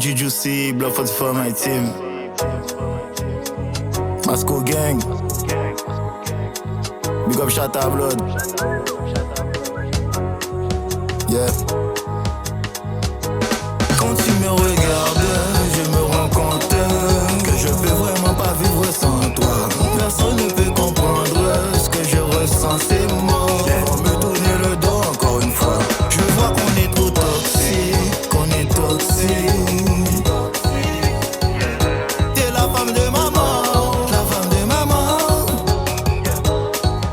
du Juicy, Blood for my team. Masco Gang. Big up Chata Blood. Yeah. Quand tu me regardes, je me rends compte que je peux vraiment pas vivre sans toi. Personne ne peut comprendre ce que je ressens, c'est mort. Faut me tourner le dos encore une fois. Je vois qu'on est trop toxique, qu'on est toxique. T'es la femme de maman, la femme de maman,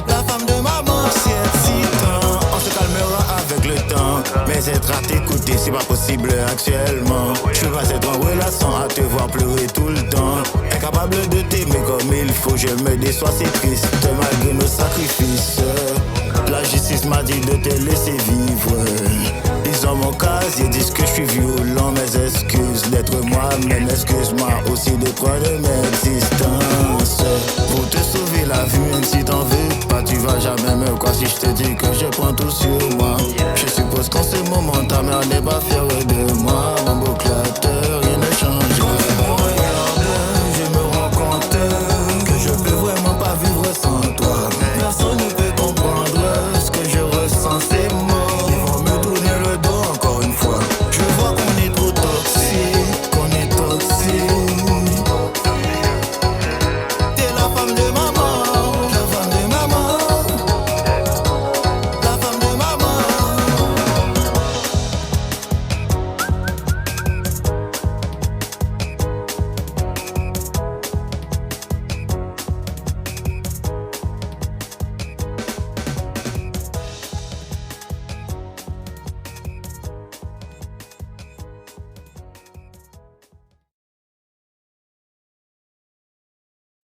la femme de maman. C'est excitant, on se calmera avec le temps. Mais être à t'écouter, c'est pas possible actuellement. Je vais être en relation à te voir pleurer tout le temps. Incapable de t'aimer comme il faut, je me déçois, c'est triste. Malgré nos sacrifices, la justice m'a dit de te laisser vivre. Ils ont mon casier, disent que je suis violent. Mes excuses d'être moi-même, excuse-moi aussi de prendre mes existences. Pour te sauver la vie, même si t'en veux pas, tu vas jamais me croire si je te dis que je prends tout sur moi. Je suppose qu'en ce moment ta mère n'est pas fière de moi. Mon beau clateur